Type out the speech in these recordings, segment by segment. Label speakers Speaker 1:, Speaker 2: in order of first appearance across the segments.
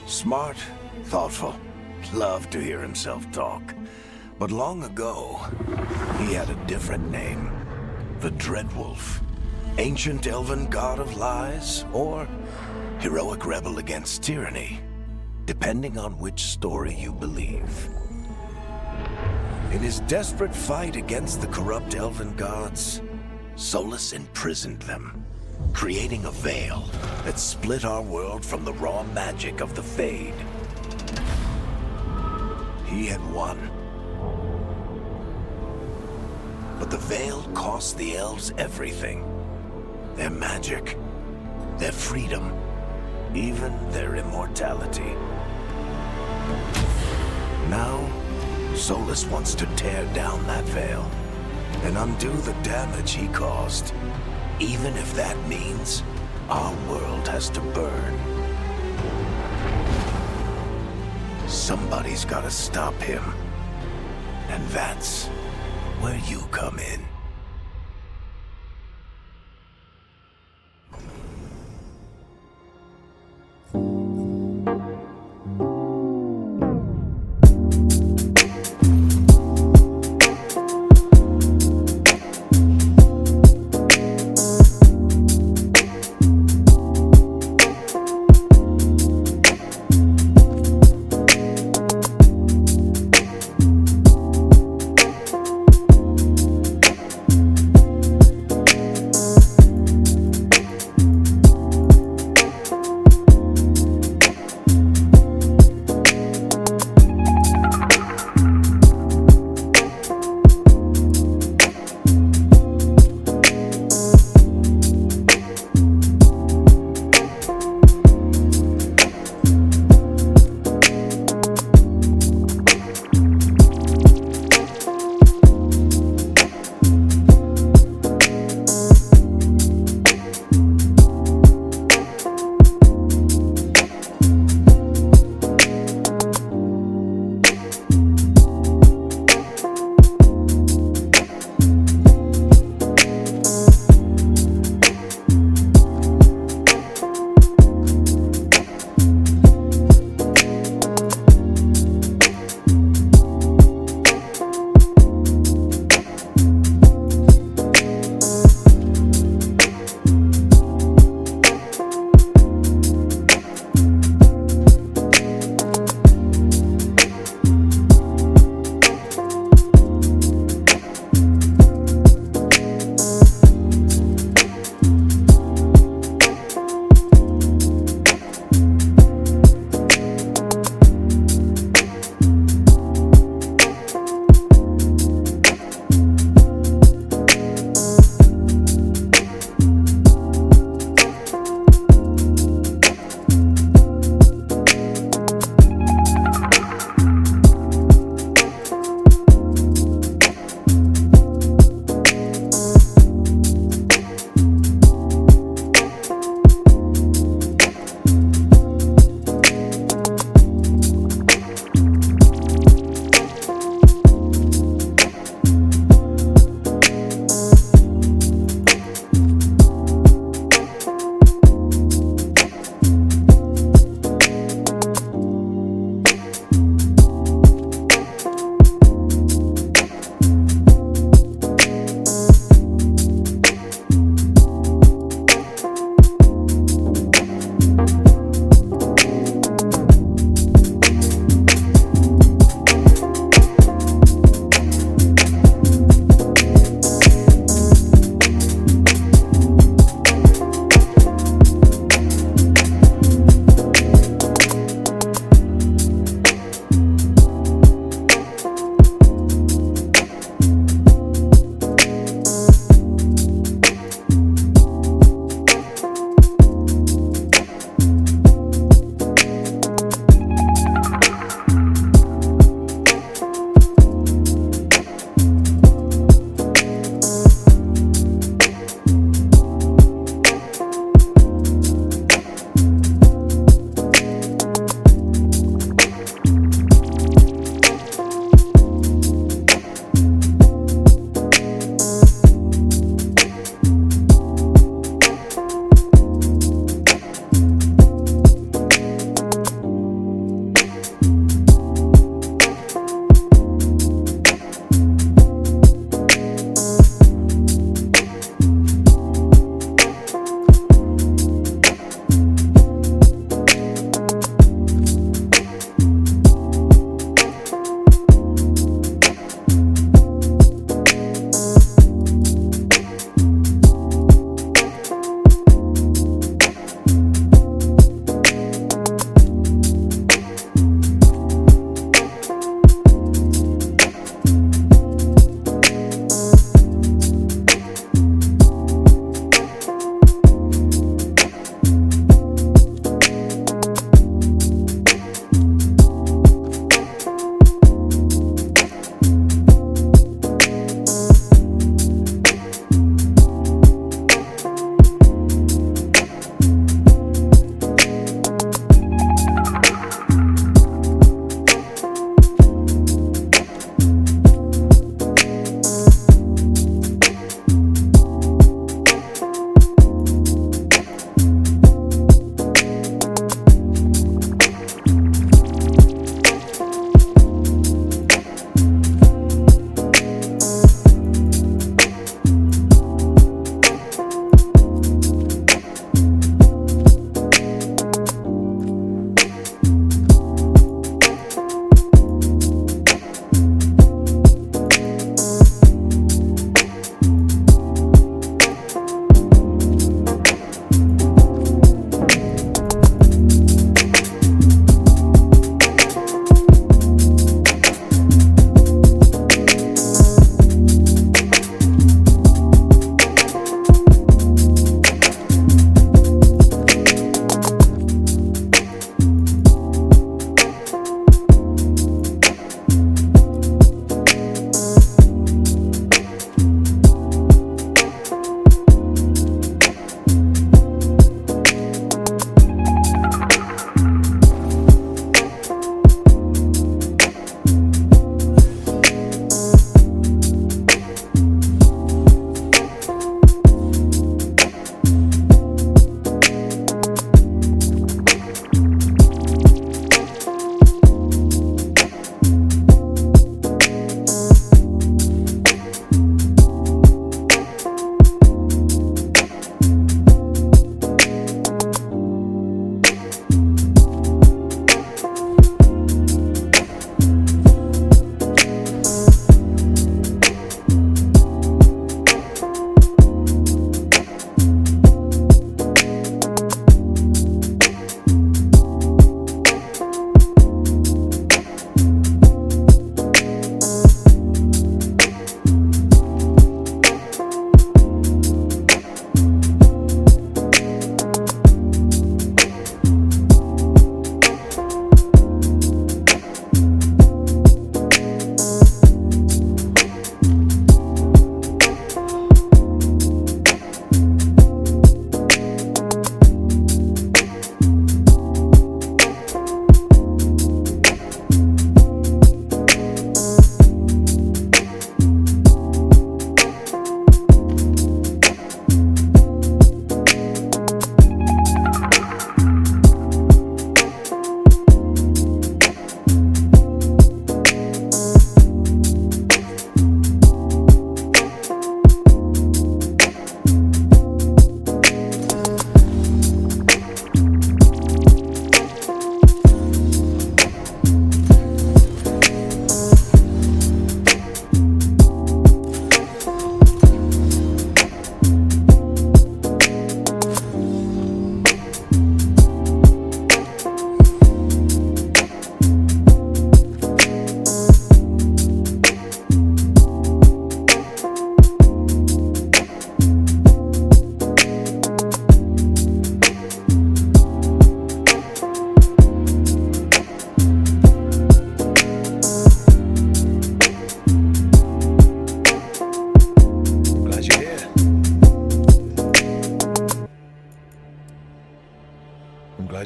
Speaker 1: Smart, thoughtful, loved to hear himself talk. But long ago, he had a different name. The Dreadwolf. Ancient elven god of lies, or heroic rebel against tyranny, depending on which story you believe. In his desperate fight against the corrupt elven gods, Solus imprisoned them, creating a veil that split our world from the raw magic of the Fade. He had won. But the veil cost the elves everything. Their magic, their freedom, even their immortality. Now, Solus wants to tear down that veil and undo the damage he caused, even if that means our world has to burn. Somebody's gotta stop him, and that's where you come in.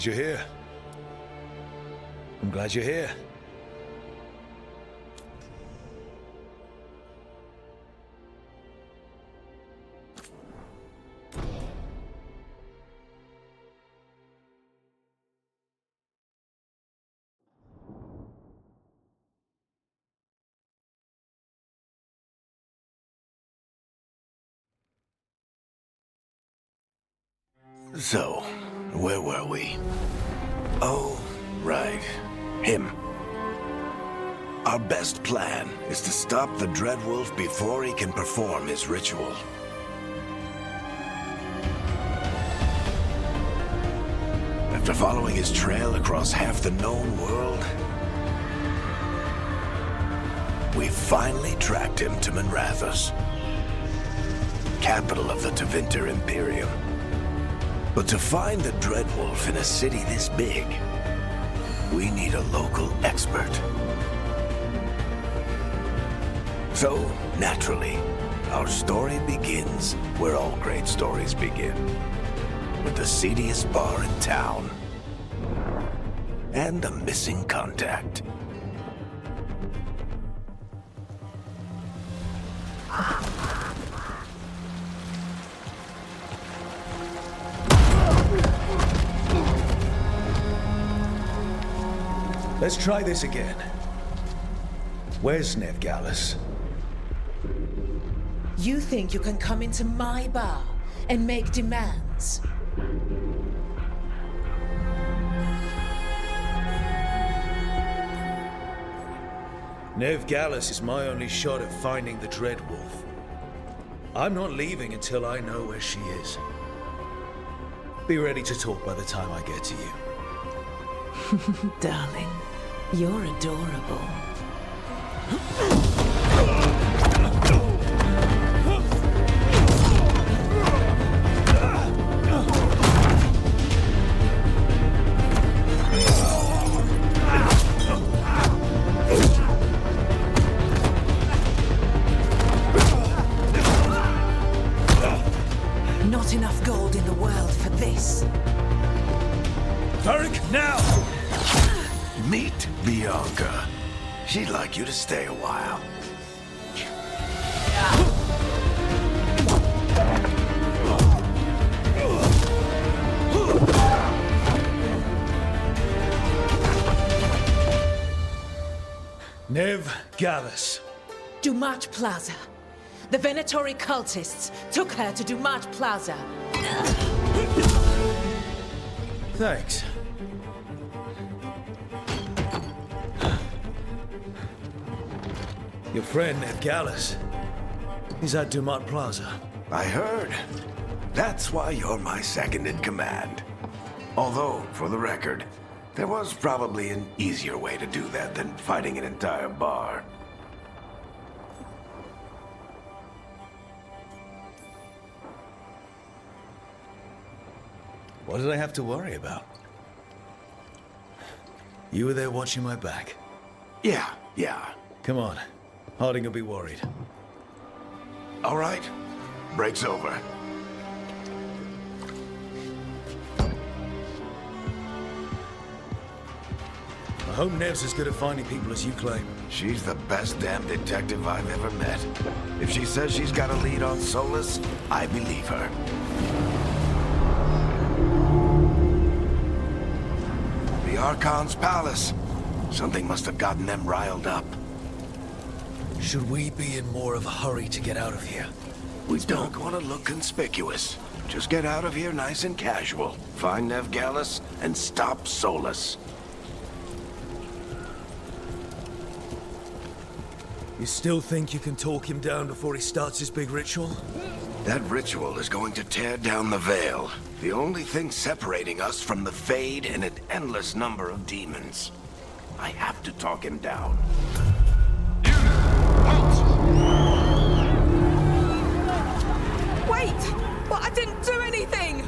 Speaker 2: you're here. I'm glad you're here.
Speaker 1: So, where were we? Oh, right. Him. Our best plan is to stop the Dreadwolf before he can perform his ritual. After following his trail across half the known world, we finally tracked him to Minrathous, capital of the Tevinter Imperium. But to find the Dreadwolf in a city this big, we need a local expert. So, naturally, our story begins where all great stories begin. With the seediest bar in town. And a missing contact.
Speaker 2: Let's try this again. Where's Veilguard?
Speaker 3: You think you can come into my bar and make demands?
Speaker 2: Veilguard is my only shot at finding the Dreadwolf. I'm not leaving until I know where she is. Be ready to talk by the time I get to you.
Speaker 3: Darling, you're adorable. Not enough gold in the world for this.
Speaker 2: Varric, now!
Speaker 1: Meet Bianca. She'd like you to stay a while.
Speaker 2: Veilguard.
Speaker 3: Dumat Plaza. The Venatori cultists took her to Dumat Plaza.
Speaker 2: Thanks. Your friend, Veilguard, is at Dumat Plaza.
Speaker 1: I heard. That's why you're my second in command. Although, for the record, there was probably an easier way to do that than fighting an entire bar.
Speaker 2: What did I have to worry about? You were there watching my back.
Speaker 1: Yeah.
Speaker 2: Come on. Harding will be worried.
Speaker 1: All right. Break's over.
Speaker 2: I hope Nev's as good at finding people as you claim.
Speaker 1: She's the best damn detective I've ever met. If she says she's got a lead on Solus, I believe her. The Archon's palace. Something must have gotten them riled up.
Speaker 2: Should we be in more of a hurry to get out of here?
Speaker 1: We don't want to look conspicuous. Just get out of here nice and casual. Find Veilguard and stop Solus.
Speaker 2: You still think you can talk him down before he starts his big ritual?
Speaker 1: That ritual is going to tear down the veil. The only thing separating us from the Fade and an endless number of demons. I have to talk him down.
Speaker 3: Wait! But I didn't do anything!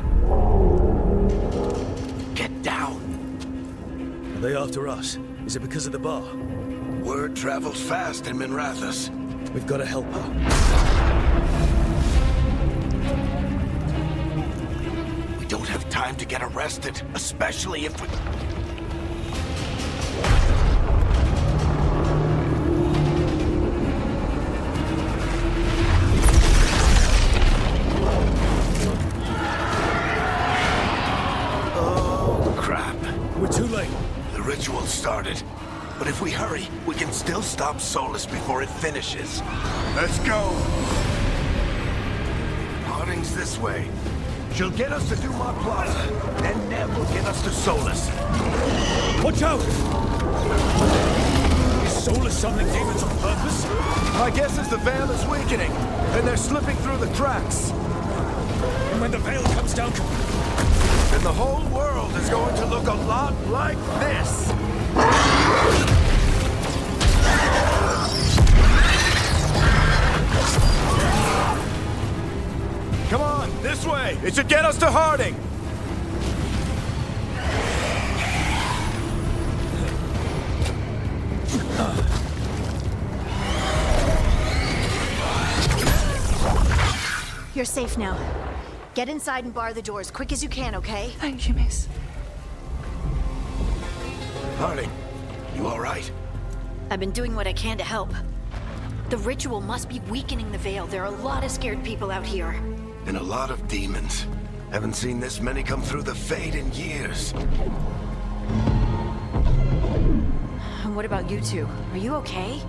Speaker 1: Get down.
Speaker 2: Are they after us? Is it because of the bar?
Speaker 1: Word travels fast in Minrathous.
Speaker 2: We've got to help her.
Speaker 1: We don't have time time to get arrested, especially if we... Oh, crap.
Speaker 2: We're too late.
Speaker 1: The ritual started. But if we hurry, we can still stop Solus before it finishes. Let's go! Harding's this way. She'll get us to Dumont Plaza, then Nev will get us to Solus.
Speaker 2: Watch out! Is Solus summoning demons on purpose?
Speaker 1: My guess is the Veil is weakening, and they're slipping through the cracks.
Speaker 2: And when the Veil comes down,
Speaker 1: Then the whole world is going to look a lot like this. Come on, this way! It should get us to Harding!
Speaker 4: You're safe now. Get inside and bar the doors quick as you can, okay?
Speaker 5: Thank you, miss.
Speaker 1: Harding, you all right?
Speaker 4: I've been doing what I can to help. The ritual must be weakening the Veil. There are a lot of scared people out here.
Speaker 1: And a lot of demons. Haven't seen this many come through the Fade in years.
Speaker 4: And what about you two? Are you okay?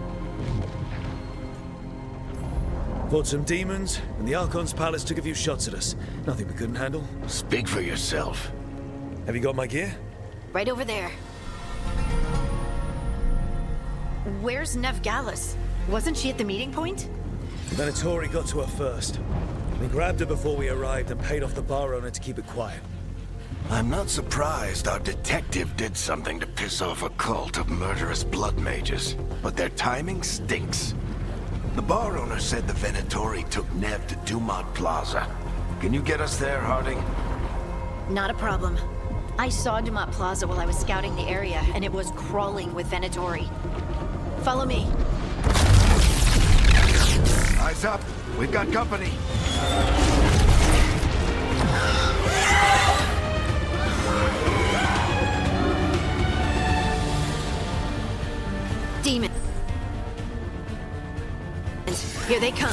Speaker 2: fought some demons, and the Archon's palace took a few shots at us. Nothing we couldn't handle.
Speaker 1: Speak for yourself.
Speaker 2: Have you got my gear?
Speaker 4: Right over there. Where's Nev Gallus? Wasn't she at the meeting point?
Speaker 2: The Venatori got to her first. We grabbed her before we arrived and paid off the bar owner to keep it quiet.
Speaker 1: I'm not surprised our detective did something to piss off a cult of murderous blood mages, but their timing stinks. The bar owner said the Venatori took Nev to Dumont Plaza. Can you get us there, Harding?
Speaker 4: Not a problem. I saw Dumont Plaza while I was scouting the area, and it was crawling with Venatori. Follow me.
Speaker 1: Eyes up. We've got company.
Speaker 4: Demon. Here they come.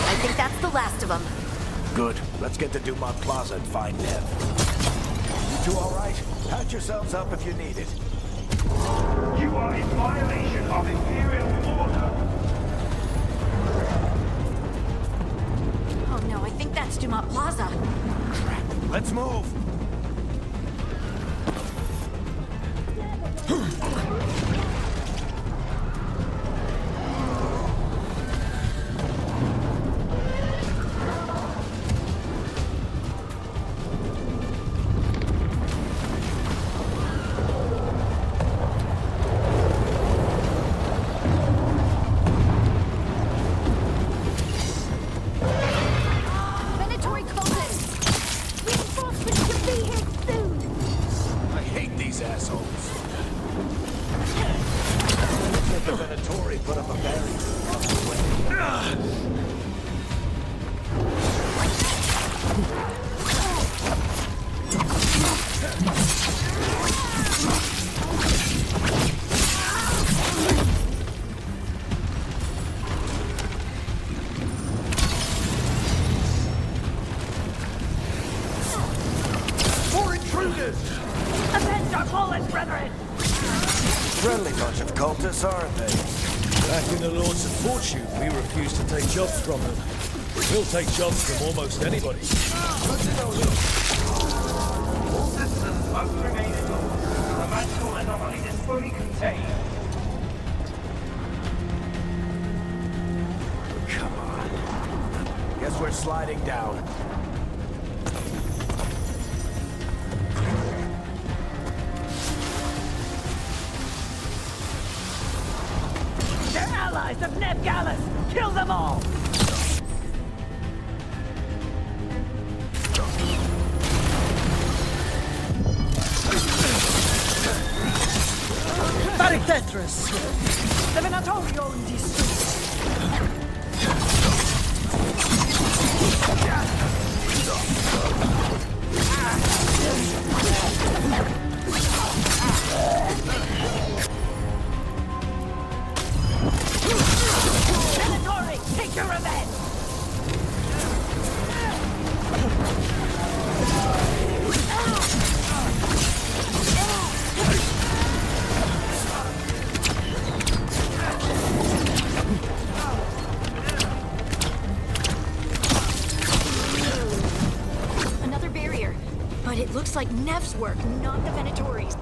Speaker 4: I think that's the last of them.
Speaker 1: Good. Let's get to Dumont Plaza and find Nev. You two all right? Patch yourselves up if you need it.
Speaker 6: You are in violation of Imperial order.
Speaker 4: Oh no, I think that's Dumont Plaza.
Speaker 1: Crap. Let's move.
Speaker 4: Venatori cultists! Reinforcements should be here soon!
Speaker 1: I hate these assholes. Looks like the Venatori put up a barrier on the way.
Speaker 6: For intruders! Avenge our fallen brethren!
Speaker 1: Friendly bunch of cultists, aren't they?
Speaker 2: Back in the Lords of Fortune, we refused to take jobs from them. We'll take jobs from almost anybody.
Speaker 6: All systems must remain in order. The magical anomaly is fully contained.
Speaker 1: Come on. Guess we're sliding down.
Speaker 6: allies of Ned Gallus! Kill them all!
Speaker 5: Tetris! The Venatorio in distress!
Speaker 6: Venatori, take your revenge!
Speaker 4: Another barrier. But it looks like Nev's work, not the Venatori's.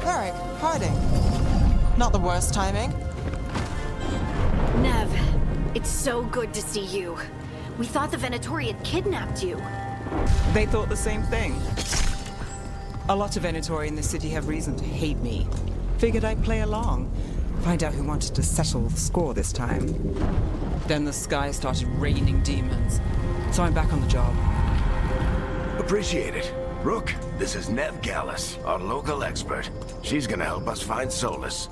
Speaker 5: Varric, hiding. Not the worst timing.
Speaker 4: Nev, it's so good to see you. We thought the Venatori had kidnapped you.
Speaker 7: They thought the same thing. A lot of Venatori in the city have reason to hate me. Figured I'd play along. Find out who wanted to settle the score this time. Then the sky started raining demons. So I'm back on the job.
Speaker 1: Appreciate it. Rook, this is Nev Gallus, our local expert. She's gonna help us find Solus.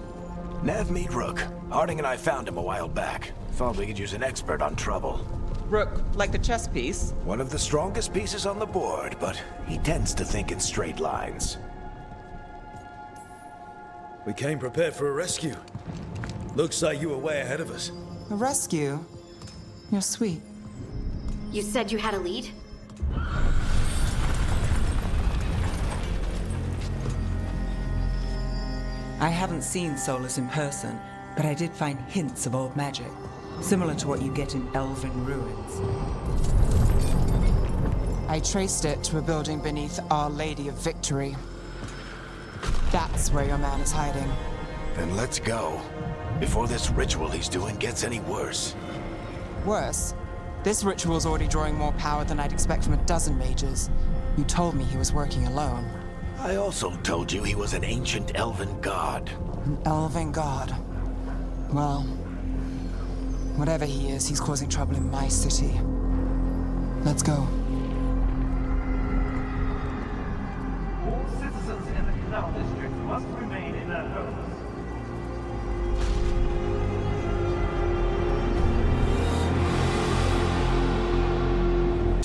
Speaker 1: Nev, meet Rook. Harding and I found him a while back. Thought we could use an expert on trouble.
Speaker 7: Rook, like the chess piece?
Speaker 1: One of the strongest pieces on the board, but he tends to think in straight lines.
Speaker 2: We came prepared for a rescue. Looks like you were way ahead of us.
Speaker 5: A rescue? You're sweet.
Speaker 4: You said you had a lead?
Speaker 7: I haven't seen Solus in person, but I did find hints of old magic, similar to what you get in elven ruins.
Speaker 5: I traced it to a building beneath Our Lady of Victory. That's where your man is hiding.
Speaker 1: Then let's go. Before this ritual he's doing gets any worse.
Speaker 5: Worse, this ritual's already drawing more power than I'd expect from a dozen mages. You told me he was working alone.
Speaker 1: I also told you he was an ancient elven god.
Speaker 5: An elven god. Well, whatever he is, he's causing trouble in my city. Let's go.
Speaker 6: All citizens in the Canal District must remain in their homes.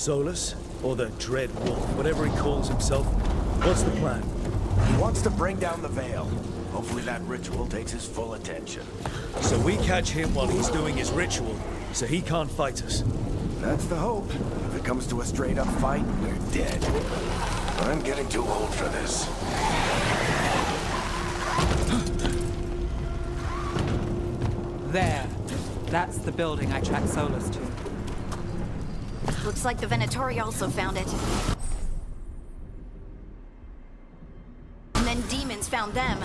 Speaker 2: Solus, or the Dread Wolf, whatever he calls himself. What's the plan?
Speaker 1: He wants to bring down the veil. Hopefully that ritual takes his full attention.
Speaker 2: So we catch him while he's doing his ritual, so he can't fight us.
Speaker 1: That's the hope. If it comes to a straight-up fight, we're dead. I'm getting too old for this.
Speaker 7: There. That's the building I tracked Solus to.
Speaker 4: Looks like the Venatori also found it. And then demons found them.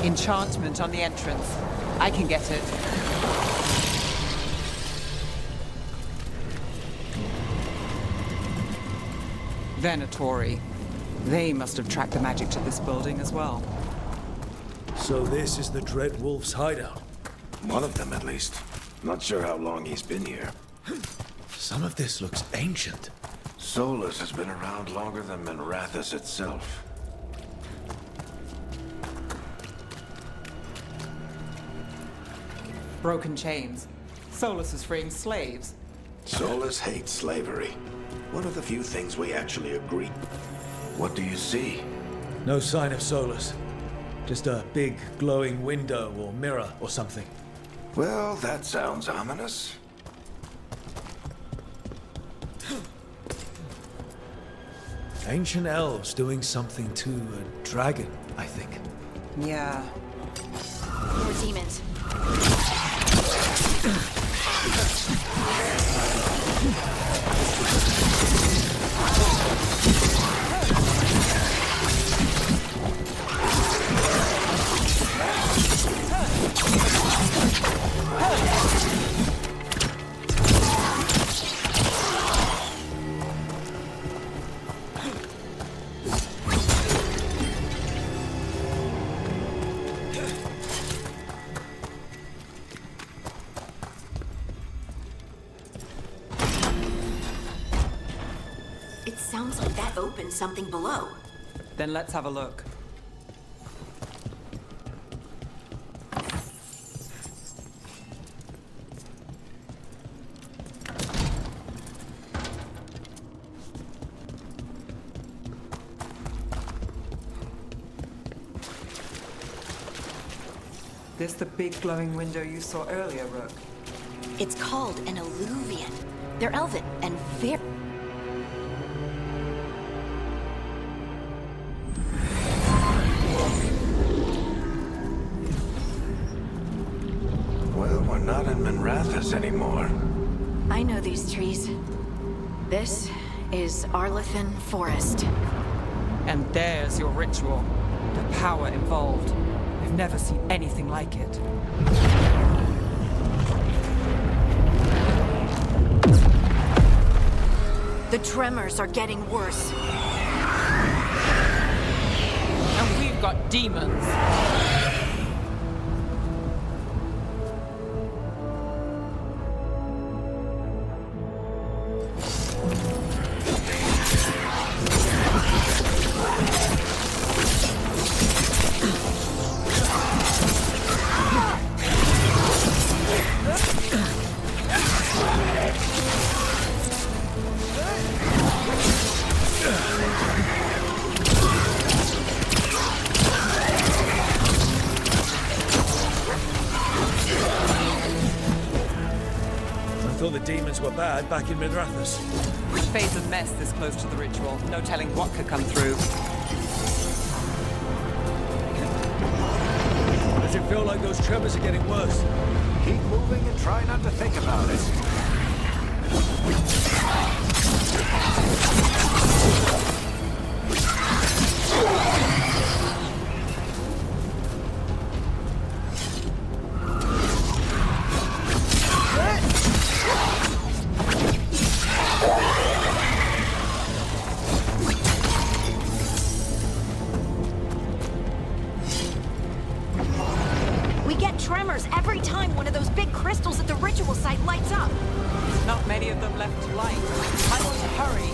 Speaker 7: Enchantment on the entrance. I can get it. Venatori. They must have tracked the magic to this building as well.
Speaker 2: So this is the Dread Wolf's hideout.
Speaker 1: One of them, at least. Not sure how long he's been here.
Speaker 2: Some of this looks ancient.
Speaker 1: Solus has been around longer than Minrathous itself.
Speaker 7: Broken chains. Solus is freeing slaves.
Speaker 1: Solus hates slavery. One of the few things we actually agree. What do you see?
Speaker 2: No sign of Solus. Just a big glowing window or mirror or something.
Speaker 1: Well, that sounds ominous.
Speaker 2: Ancient elves doing something to a dragon, I think.
Speaker 5: Yeah.
Speaker 4: More demons. It sounds like that opened something below.
Speaker 7: Then let's have a look. This the big glowing window you saw earlier, Rook?
Speaker 4: It's called an alluvian. They're elven and very...
Speaker 1: Well, we're not in Minrathous anymore.
Speaker 4: I know these trees. This is Arlethan Forest.
Speaker 7: And there's your ritual. The power involved. I've never seen anything like it.
Speaker 4: The tremors are getting worse.
Speaker 7: And we've got demons.
Speaker 2: I thought the demons were bad back in Minrathous.
Speaker 7: Phase of mess this close to the ritual. No telling what could come through.
Speaker 2: Does it feel like those tremors are getting worse?
Speaker 1: Keep moving and try not to think about it.
Speaker 4: We get tremors every time one of those big crystals at the ritual site lights up.
Speaker 7: Not many of them left to light. I want to hurry.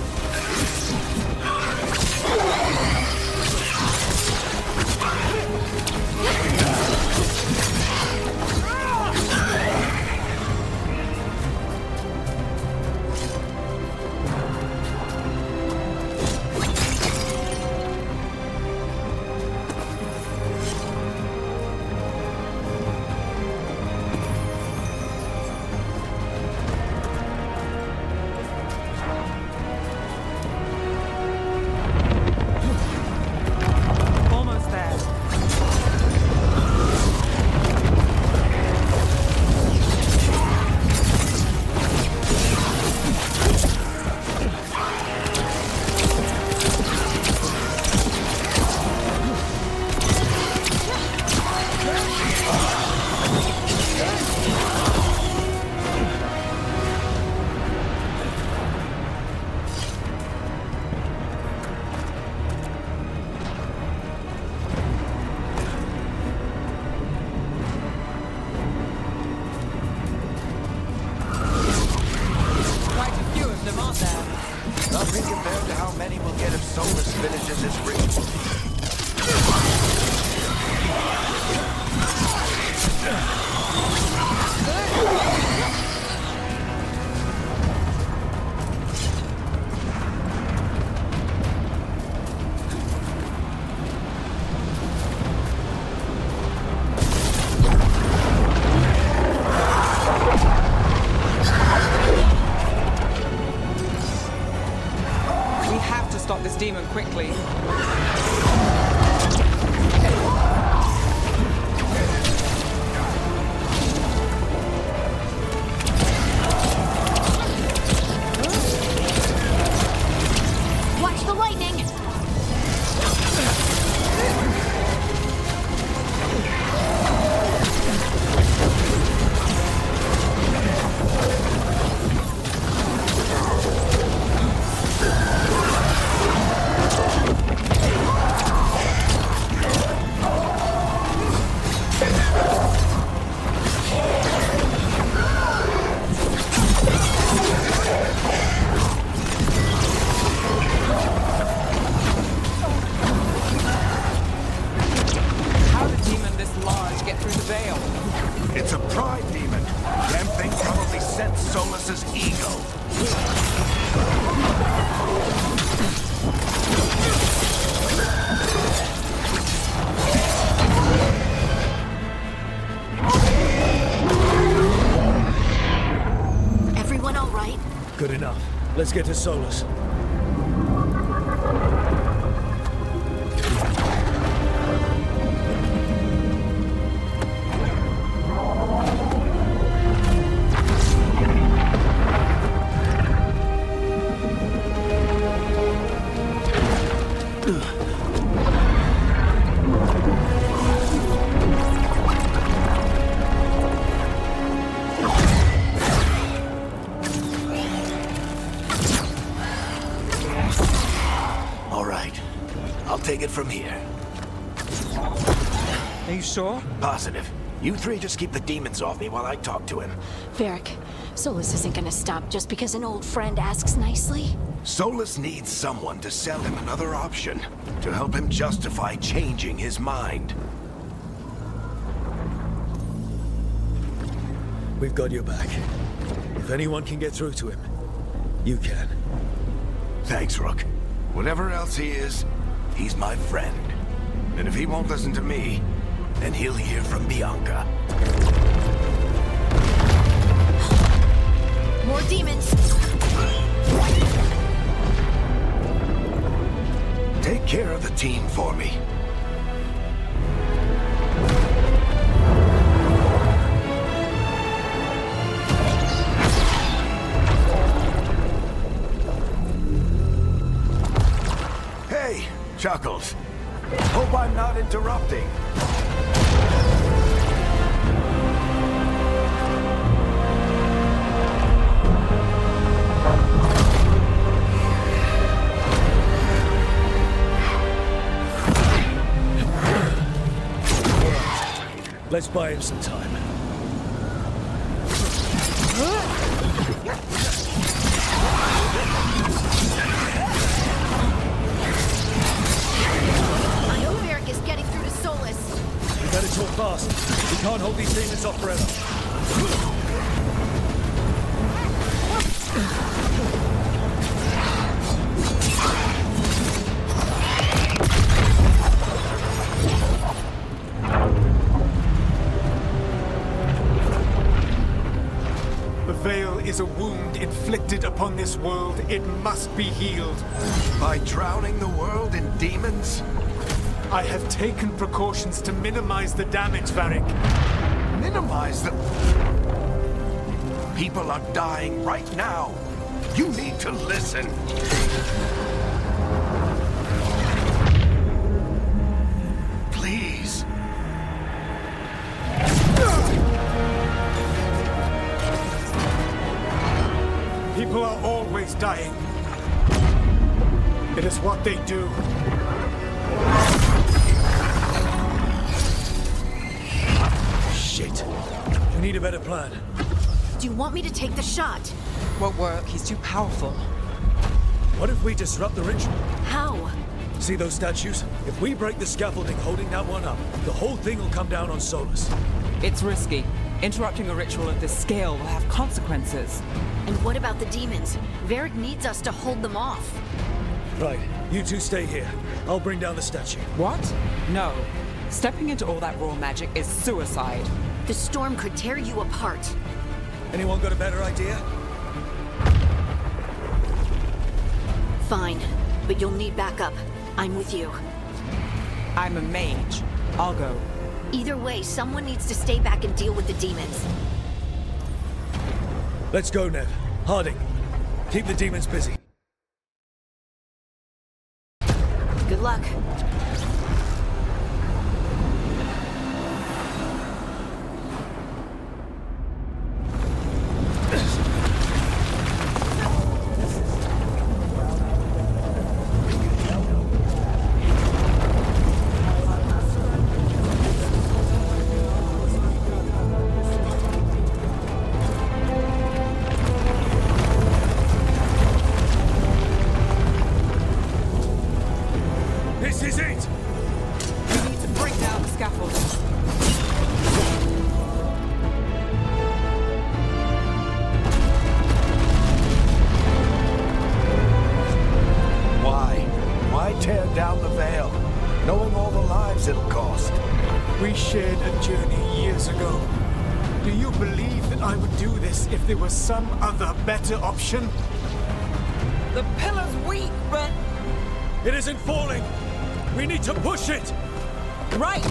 Speaker 2: get to Solus.
Speaker 1: Take it from here.
Speaker 5: Are you sure?
Speaker 1: Positive. You three just keep the demons off me while I talk to him.
Speaker 4: Varric, Solus isn't gonna stop just because an old friend asks nicely.
Speaker 1: Solus needs someone to sell him another option, to help him justify changing his mind.
Speaker 2: We've got your back. If anyone can get through to him, you can.
Speaker 1: Thanks, Rook. Whatever else he is, he's my friend. And if he won't listen to me, then he'll hear from Bianca.
Speaker 4: More demons!
Speaker 1: Take care of the team for me. Hey, Chuckles. Hope I'm not interrupting.
Speaker 2: Let's buy him some time.
Speaker 4: I know Varric is getting through to Solus.
Speaker 2: We better talk fast. We can't hold these demons off forever.
Speaker 8: The Veil is a wound inflicted upon this world. It must be healed.
Speaker 1: By drowning the world in demons?
Speaker 8: I have taken precautions to minimize the damage, Varric.
Speaker 1: Minimize the... People are dying right now. You need to listen. Please.
Speaker 8: People are always dying. It is what they do.
Speaker 2: Shit. We need a better plan.
Speaker 4: Do you want me to take the shot?
Speaker 5: Won't work. He's too powerful.
Speaker 2: What if we disrupt the ritual?
Speaker 4: How?
Speaker 2: See those statues? If we break the scaffolding holding that one up, the whole thing will come down on Solus.
Speaker 7: It's risky. Interrupting a ritual of this scale will have consequences.
Speaker 4: And what about the demons? Varric needs us to hold them off.
Speaker 2: Right, you two stay here. I'll bring down the statue.
Speaker 7: What? No. Stepping into all that raw magic is suicide.
Speaker 4: The storm could tear you apart.
Speaker 2: Anyone got a better idea?
Speaker 4: Fine, but you'll need backup. I'm with you.
Speaker 7: I'm a mage. I'll go.
Speaker 4: Either way, someone needs to stay back and deal with the demons.
Speaker 2: Let's go, Nev. Harding, keep the demons busy.
Speaker 4: Good luck.
Speaker 2: This is it!
Speaker 7: We need to break down the scaffolding.
Speaker 1: Why tear down the Veil, knowing all the lives it'll cost?
Speaker 8: We shared a journey years ago. Do you believe that I would do this if there was some other better option?
Speaker 5: The pillar's weak, but...
Speaker 2: It isn't falling! We need to push it!
Speaker 5: Right!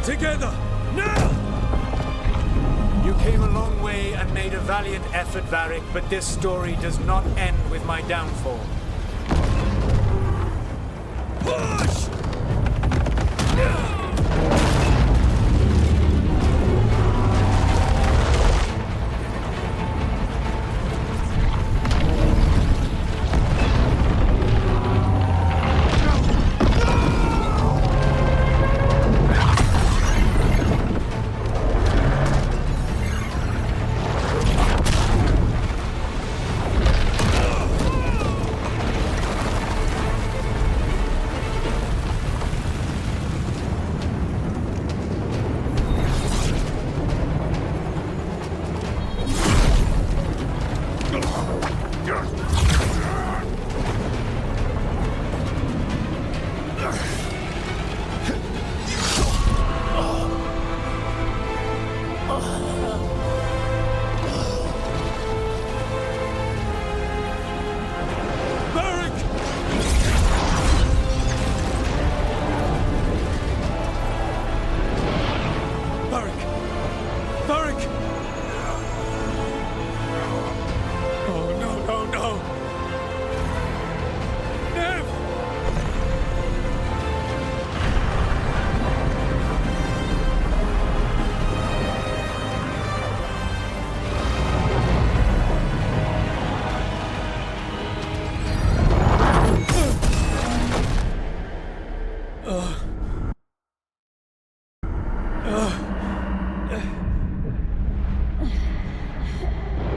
Speaker 2: Together! Now!
Speaker 8: You came a long way and made a valiant effort, Varric, but this story does not end with my downfall.
Speaker 2: Push!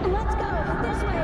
Speaker 4: Let's go! This way!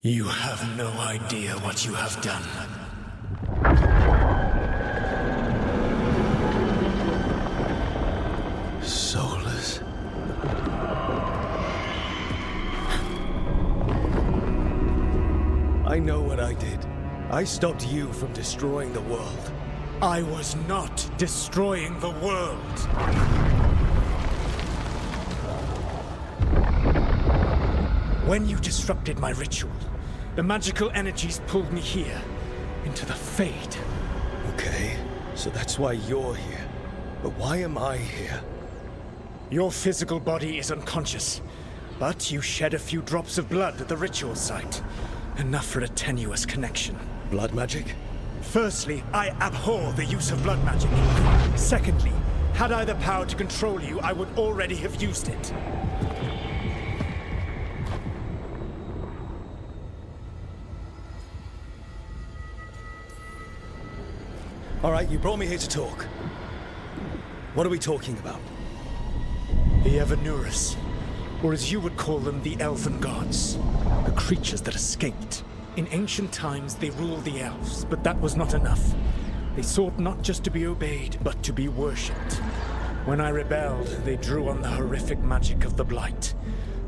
Speaker 8: You have no idea what you have done.
Speaker 2: Soulless. I know what I did. I stopped you from destroying the world.
Speaker 8: I was not destroying the world. When you disrupted my ritual, the magical energies pulled me here, into the Fade.
Speaker 2: Okay, so that's why you're here. But why am I here?
Speaker 8: Your physical body is unconscious, but you shed a few drops of blood at the ritual site. Enough for a tenuous connection.
Speaker 2: Blood magic?
Speaker 8: Firstly, I abhor the use of blood magic. Secondly, had I the power to control you, I would already have used it.
Speaker 2: All right, you brought me here to talk. What are we talking about?
Speaker 8: The Evanurus, or as you would call them, the Elven Gods. The creatures that escaped. In ancient times, they ruled the elves, but that was not enough. They sought not just to be obeyed, but to be worshipped. When I rebelled, they drew on the horrific magic of the Blight,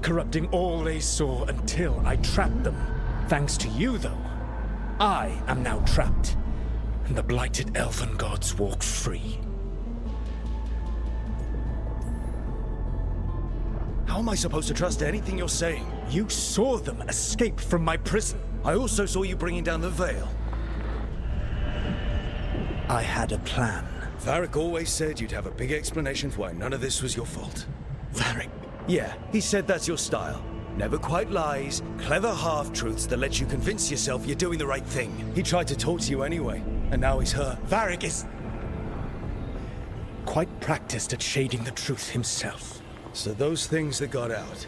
Speaker 8: corrupting all they saw until I trapped them. Thanks to you, though, I am now trapped, and the blighted Elven Gods walk free.
Speaker 2: How am I supposed to trust anything you're saying?
Speaker 8: You saw them escape from my prison.
Speaker 2: I also saw you bringing down the veil.
Speaker 8: I had a plan.
Speaker 2: Varric always said you'd have a big explanation for why none of this was your fault.
Speaker 8: Varric.
Speaker 2: Yeah, he said that's your style. Never quite lies, clever half-truths that let you convince yourself you're doing the right thing. He tried to talk to you anyway, and now he's hurt.
Speaker 8: Varric is quite practiced at shading the truth himself.
Speaker 2: So those things that got out,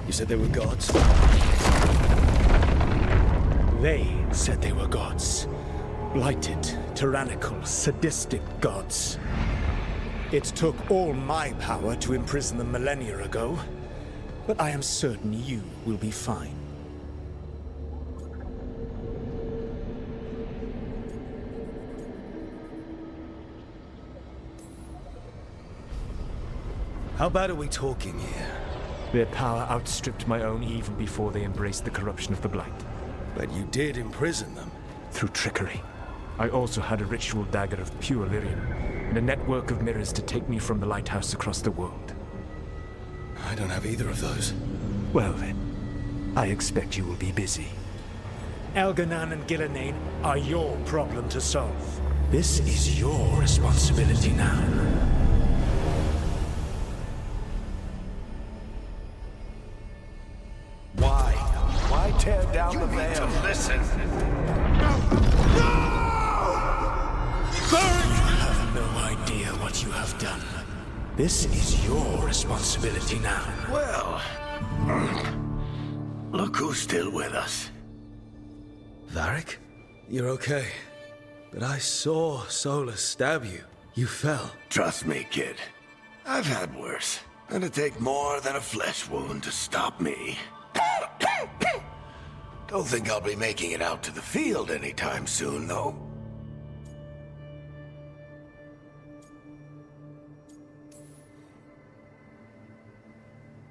Speaker 2: you said they were gods?
Speaker 8: They said they were gods. Blighted, tyrannical, sadistic gods. It took all my power to imprison them millennia ago, but I am certain you will be fine.
Speaker 2: How bad are we talking here?
Speaker 8: Their power outstripped my own even before they embraced the corruption of the Blight.
Speaker 2: But you did imprison them.
Speaker 8: Through trickery. I also had a ritual dagger of pure lyrium, and a network of mirrors to take me from the lighthouse across the world.
Speaker 2: I don't have either of those.
Speaker 8: Well then, I expect you will be busy. Elganan and Gillenane are your problem to solve. This is your responsibility now.
Speaker 1: Why tear down the veil?
Speaker 6: Listen.
Speaker 8: You have no idea what you have done. This is your responsibility now.
Speaker 1: Well, look who's still with us.
Speaker 2: Varric? You're okay. But I saw Solus stab you. You fell.
Speaker 1: Trust me, kid. I've had worse. It'd take more than a flesh wound to stop me. Don't think I'll be making it out to the field anytime soon, though.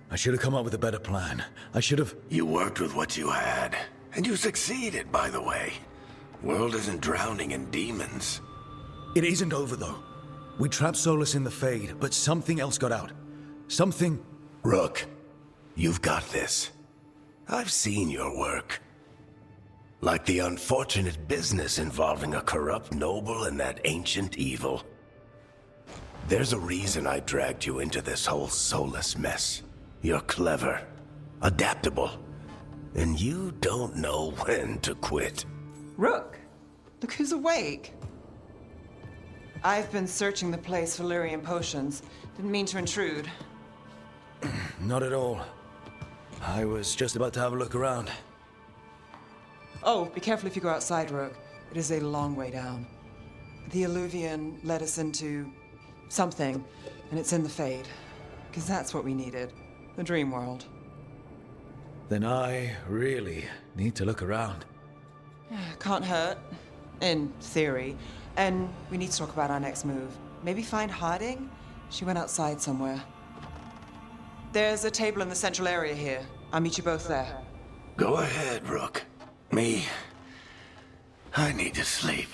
Speaker 2: I should have come up with a better plan. I should have...
Speaker 1: You worked with what you had. And you succeeded, by the way. World isn't drowning in demons.
Speaker 2: It isn't over, though. We trapped Solus in the Fade, but something else got out. Something...
Speaker 1: Rook, you've got this. I've seen your work. Like the unfortunate business involving a corrupt noble and that ancient evil. There's a reason I dragged you into this whole Solus mess. You're clever, adaptable, and you don't know when to quit.
Speaker 7: Rook, look who's awake. I've been searching the place for lyrium potions. Didn't mean to intrude.
Speaker 2: Not at all. I was just about to have a look around.
Speaker 7: Oh, be careful if you go outside, Rook. It is a long way down. The Alluvian led us into something, and it's in the Fade. Because that's what we needed. The dream world.
Speaker 2: Then I really need to look around.
Speaker 7: Can't hurt. In theory. And we need to talk about our next move. Maybe find Harding? She went outside somewhere. There's a table in the central area here. I'll meet you both there.
Speaker 1: Go ahead, Rook. Me, I need to sleep.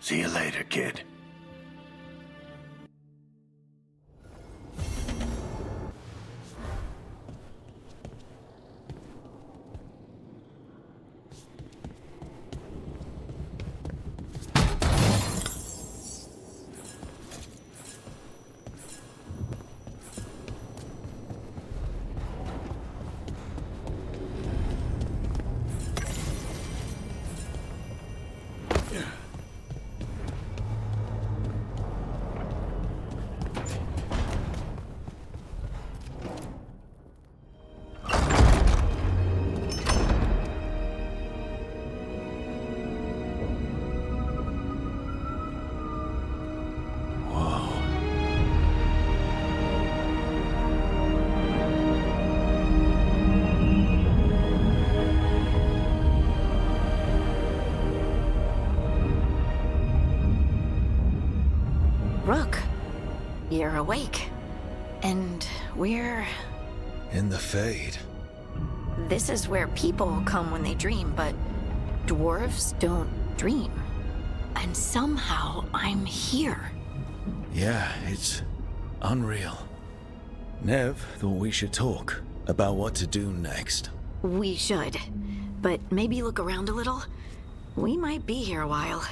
Speaker 1: See you later, kid.
Speaker 4: Rook, you're awake. And we're...
Speaker 2: In the Fade.
Speaker 4: This is where people come when they dream, but dwarves don't dream. And somehow I'm here.
Speaker 2: Yeah, it's unreal. Nev thought we should talk about what to do next.
Speaker 4: We should. But maybe look around a little. We might be here a while.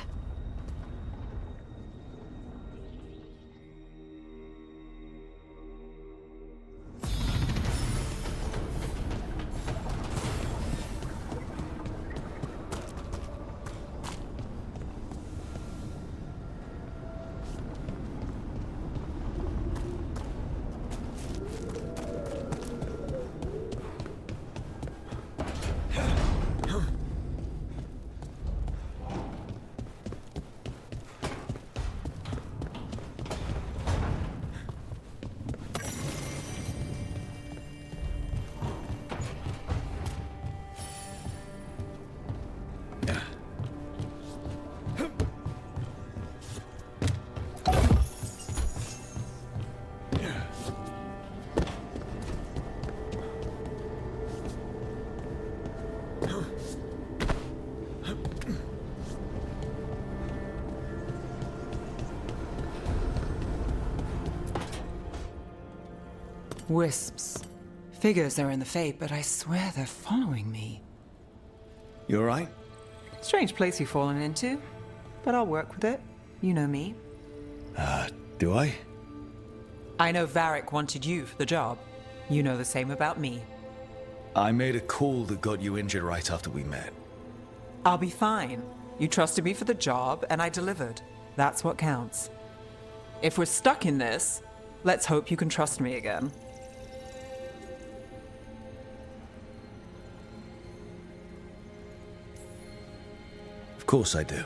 Speaker 7: Wisps. Figures are in the Fate, but I swear they're following me.
Speaker 2: You alright?
Speaker 7: Strange place you've fallen into, but I'll work with it. You know me.
Speaker 2: Do I?
Speaker 7: I know Varric wanted you for the job. You know the same about me.
Speaker 2: I made a call that got you injured right after we met.
Speaker 7: I'll be fine. You trusted me for the job, and I delivered. That's what counts. If we're stuck in this, let's hope you can trust me again.
Speaker 2: Of course I do.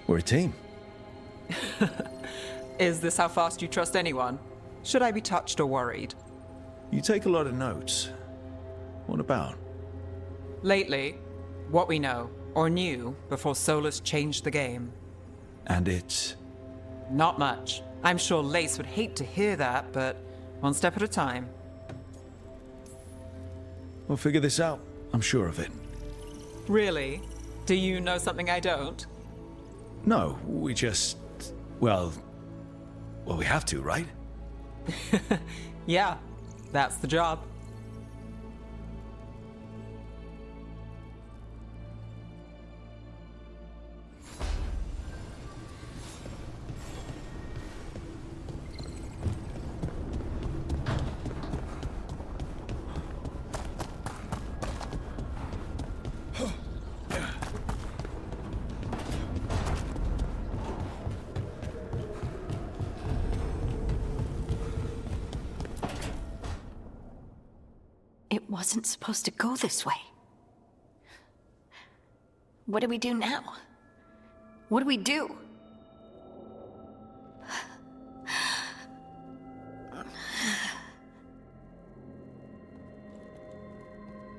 Speaker 2: We're a team.
Speaker 7: Is this how fast you trust anyone? Should I be touched or worried?
Speaker 2: You take a lot of notes. What about?
Speaker 7: Lately, what we know, or knew, before Solus changed the game.
Speaker 2: And it's...
Speaker 7: Not much. I'm sure Lace would hate to hear that, but one step at a time.
Speaker 2: We'll figure this out. I'm sure of it.
Speaker 7: Really? Do you know something I don't?
Speaker 2: No, we just... Well, we have to, right?
Speaker 7: Yeah, that's the job.
Speaker 4: It wasn't supposed to go this way. What do we do now? What do we do?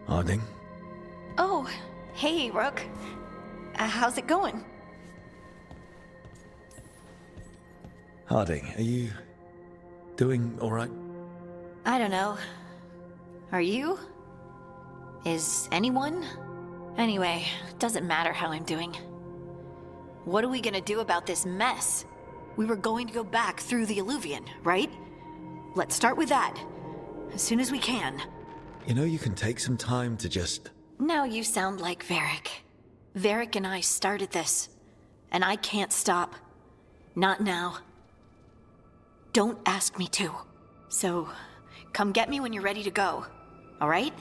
Speaker 2: Harding?
Speaker 4: Oh, hey, Rook. How's it going?
Speaker 2: Harding, are you... doing alright?
Speaker 4: I don't know. Are you? Is anyone? Anyway, doesn't matter how I'm doing. What are we gonna do about this mess? We were going to go back through the Alluvion, right? Let's start with that. As soon as we can.
Speaker 2: You know, you can take some time to just...
Speaker 4: Now you sound like Varric. Varric and I started this. And I can't stop. Not now. Don't ask me to. So, come get me when you're ready to go. All right?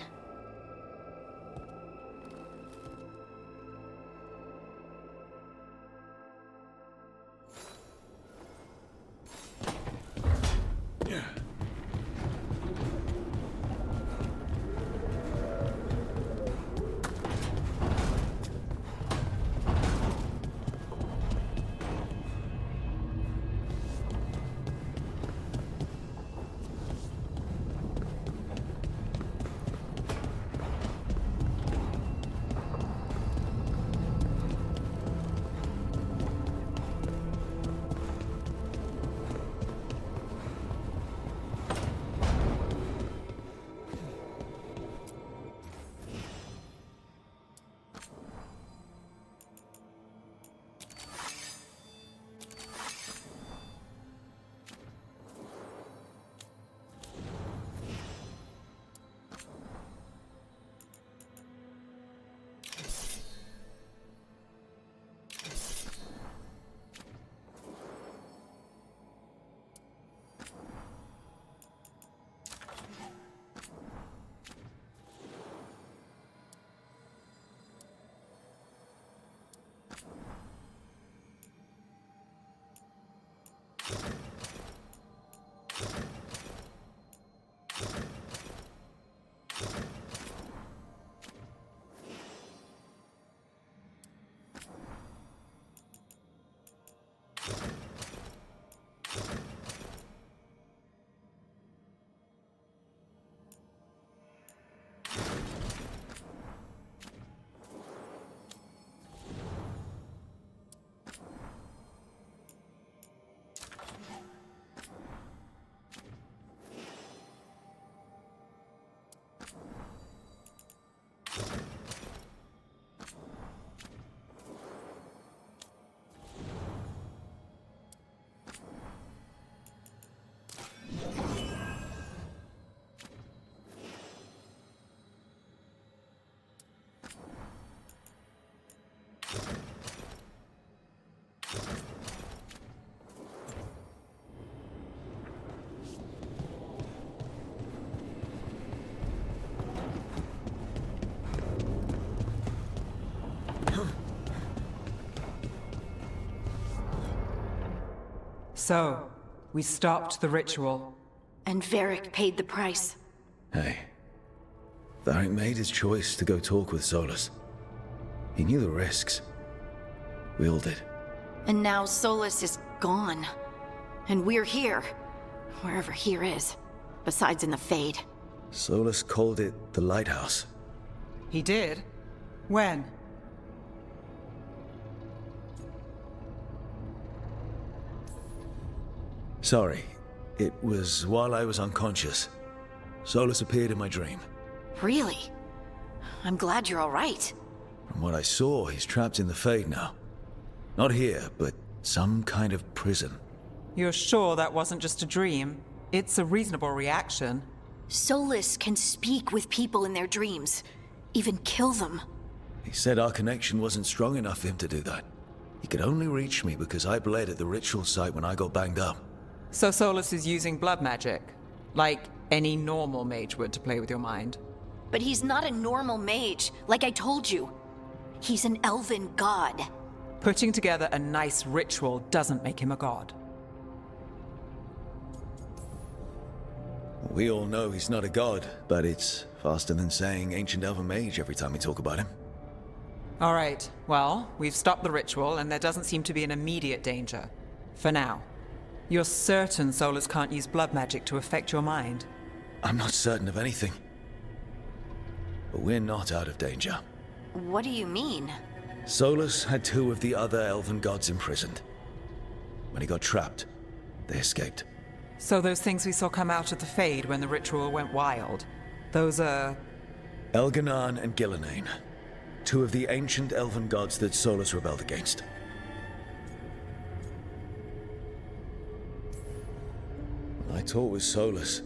Speaker 7: So, we stopped the ritual.
Speaker 4: And Varric paid the price.
Speaker 2: Hey. Varric made his choice to go talk with Solus. He knew the risks. We all did.
Speaker 4: And now Solus is gone. And we're here. Wherever here is. Besides in the Fade.
Speaker 2: Solus called it the Lighthouse.
Speaker 7: He did? When?
Speaker 2: Sorry. It was while I was unconscious. Solus appeared in my dream.
Speaker 4: Really? I'm glad you're all right.
Speaker 2: From what I saw, he's trapped in the Fade now. Not here, but some kind of prison.
Speaker 7: You're sure that wasn't just a dream? It's a reasonable reaction.
Speaker 4: Solus can speak with people in their dreams. Even kill them.
Speaker 2: He said our connection wasn't strong enough for him to do that. He could only reach me because I bled at the ritual site when I got banged up.
Speaker 7: So Solus is using blood magic? Like any normal mage would to play with your mind?
Speaker 4: But he's not a normal mage, like I told you. He's an elven god.
Speaker 7: Putting together a nice ritual doesn't make him a god.
Speaker 2: We all know he's not a god, but it's faster than saying ancient elven mage every time we talk about him.
Speaker 7: All right, well, we've stopped the ritual and there doesn't seem to be an immediate danger. For now. You're certain Solus can't use blood magic to affect your mind?
Speaker 2: I'm not certain of anything. But we're not out of danger.
Speaker 4: What do you mean?
Speaker 2: Solus had 2 of the other elven gods imprisoned. When he got trapped, they escaped.
Speaker 7: So those things we saw come out of the Fade when the ritual went wild, those are...
Speaker 2: Elganan and Gillenane, 2 of the ancient elven gods that Solus rebelled against. When I talked with Solus,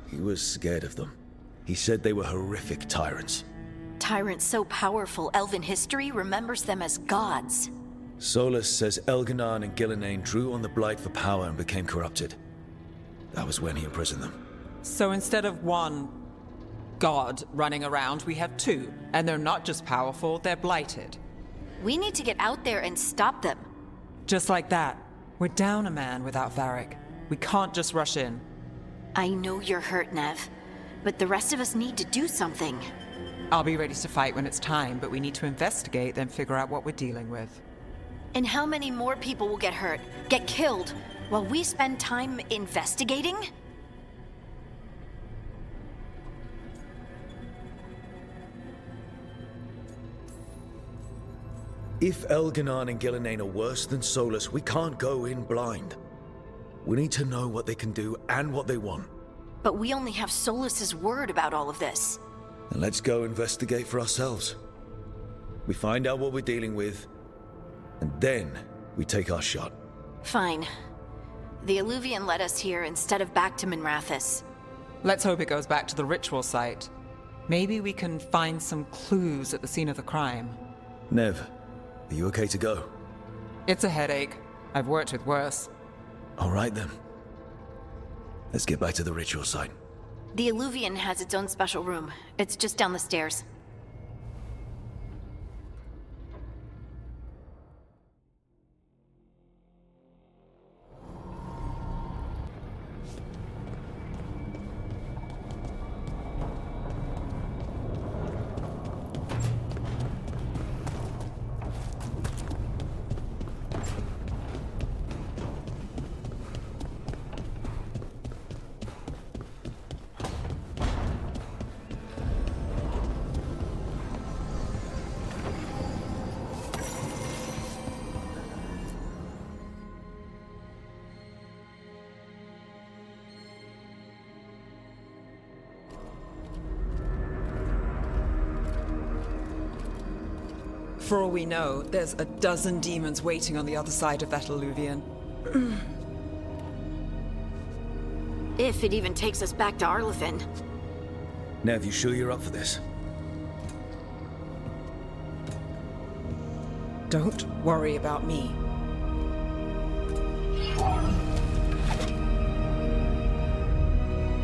Speaker 2: he was scared of them. He said they were horrific tyrants.
Speaker 4: Tyrants so powerful, elven history remembers them as gods.
Speaker 2: Solus says Elganan and Gillenane drew on the Blight for power and became corrupted. That was when he imprisoned them.
Speaker 7: So instead of one god running around, we have 2. And they're not just powerful, they're blighted.
Speaker 4: We need to get out there and stop them.
Speaker 7: Just like that. We're down a man without Varric. We can't just rush in.
Speaker 4: I know you're hurt, Nev. But the rest of us need to do something.
Speaker 7: I'll be ready to fight when it's time, but we need to investigate, then figure out what we're dealing with.
Speaker 4: And how many more people will get hurt, get killed, while we spend time investigating?
Speaker 2: If Elganan and Gillenane are worse than Solus, we can't go in blind. We need to know what they can do and what they want.
Speaker 4: But we only have Solus's word about all of this.
Speaker 2: And let's go investigate for ourselves. We find out what we're dealing with, and then we take our shot.
Speaker 4: Fine. The Illuvian led us here instead of back to Minrathous.
Speaker 7: Let's hope it goes back to the ritual site. Maybe we can find some clues at the scene of the crime.
Speaker 2: Nev, are you okay to go?
Speaker 7: It's a headache. I've worked with worse.
Speaker 2: All right then. Let's get back to the ritual site.
Speaker 4: The Illuvian has its own special room. It's just down the stairs.
Speaker 7: For all we know, there's a dozen demons waiting on the other side of that Illuvian.
Speaker 4: If it even takes us back to Arlithin.
Speaker 2: Nev, you sure you're up for this?
Speaker 7: Don't worry about me.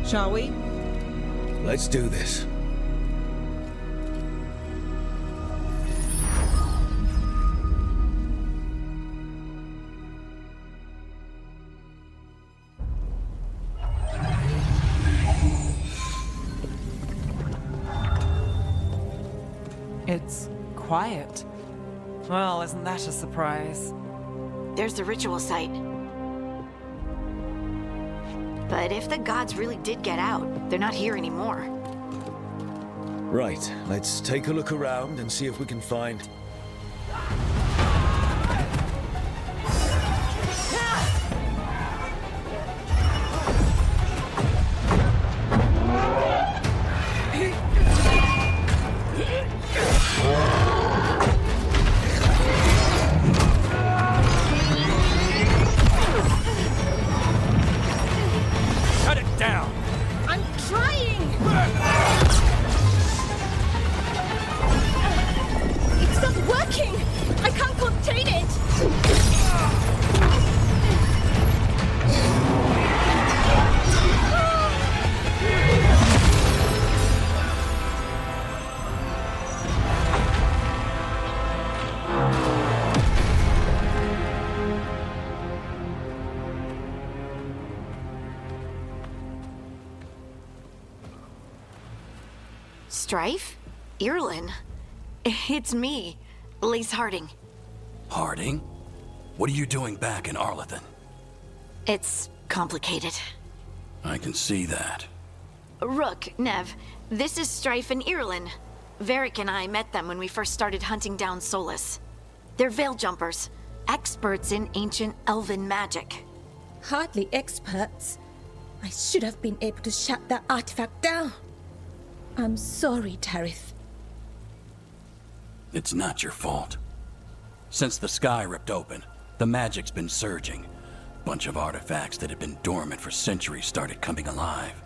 Speaker 7: Shall we?
Speaker 2: Let's do this.
Speaker 7: quiet. Well, isn't that a surprise?
Speaker 4: There's the ritual site. But if the gods really did get out, they're not here anymore.
Speaker 2: Right, let's take a look around and see if we can find...
Speaker 8: Cut it down!
Speaker 3: I'm trying! It's not working! I can't contain it!
Speaker 4: Strife? Irlin? It's me, Lace Harding.
Speaker 9: Harding? What are you doing back in Arlethan?
Speaker 4: It's complicated.
Speaker 9: I can see that.
Speaker 4: Rook, Nev, this is Strife and Irlin. Varric and I met them when we first started hunting down Solus. They're veil jumpers, experts in ancient elven magic.
Speaker 3: Hardly experts. I should have been able to shut that artifact down. I'm sorry, Tarith.
Speaker 9: It's not your fault. Since the sky ripped open, the magic's been surging. Bunch of artifacts that had been dormant for centuries started coming alive.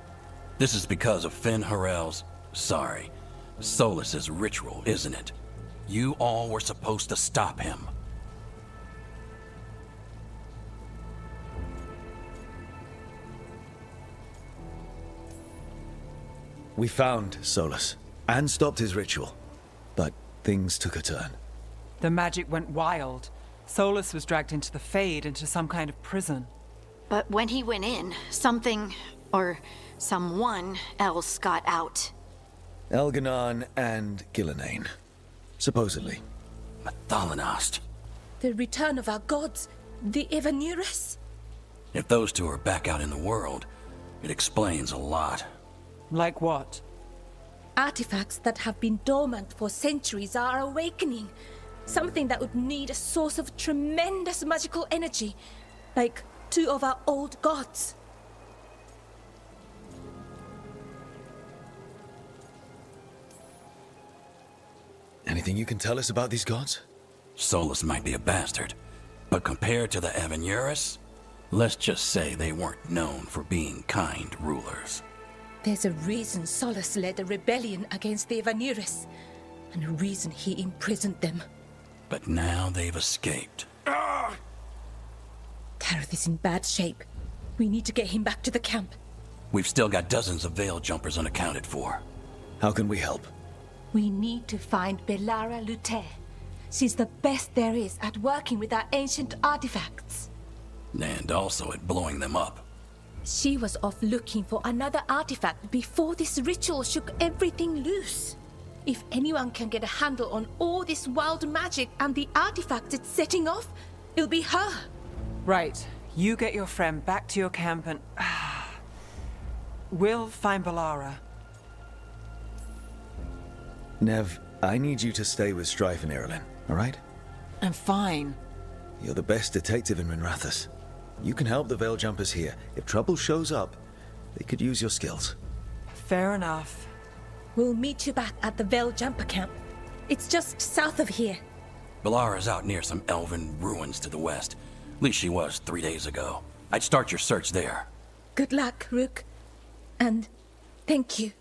Speaker 9: This is because of Finn Harel's... Solus's ritual, isn't it? You all were supposed to stop him.
Speaker 2: We found Solus, and stopped his ritual. But things took a turn.
Speaker 7: The magic went wild. Solus was dragged into the Fade, into some kind of prison.
Speaker 4: But when he went in, something, or someone else got out.
Speaker 2: Elganon and Gillenane. Supposedly.
Speaker 9: Mathalanost.
Speaker 3: The return of our gods, the Evanurus.
Speaker 9: If those two are back out in the world, it explains a lot.
Speaker 7: Like what?
Speaker 3: Artifacts that have been dormant for centuries are awakening. Something that would need a source of tremendous magical energy, like two of our old gods.
Speaker 2: Anything you can tell us about these gods?
Speaker 9: Solus might be a bastard, but compared to the Evanurus, let's just say they weren't known for being kind rulers.
Speaker 3: There's a reason Solus led a rebellion against the Evanurus, and a reason he imprisoned them.
Speaker 9: But now they've escaped.
Speaker 3: Tarith is in bad shape. We need to get him back to the camp.
Speaker 9: We've still got dozens of veil jumpers unaccounted for.
Speaker 2: How can we help?
Speaker 3: We need to find Belara Lute. She's the best there is at working with our ancient artifacts.
Speaker 9: And also at blowing them up.
Speaker 3: She was off looking for another artifact before this ritual shook everything loose. If anyone can get a handle on all this wild magic and the artifacts it's setting off, it'll be her.
Speaker 7: Right. You get your friend back to your camp and... we'll find Belara.
Speaker 2: Nev, I need you to stay with Strife and Irlin, alright?
Speaker 7: I'm fine.
Speaker 2: You're the best detective in Minrathous. You can help the Veil Jumpers here. If trouble shows up, they could use your skills.
Speaker 7: Fair enough.
Speaker 3: We'll meet you back at the Veil Jumper camp. It's just south of here.
Speaker 9: Belara's out near some elven ruins to the west. At least she was 3 days ago. I'd start your search there.
Speaker 3: Good luck, Rook. And thank you.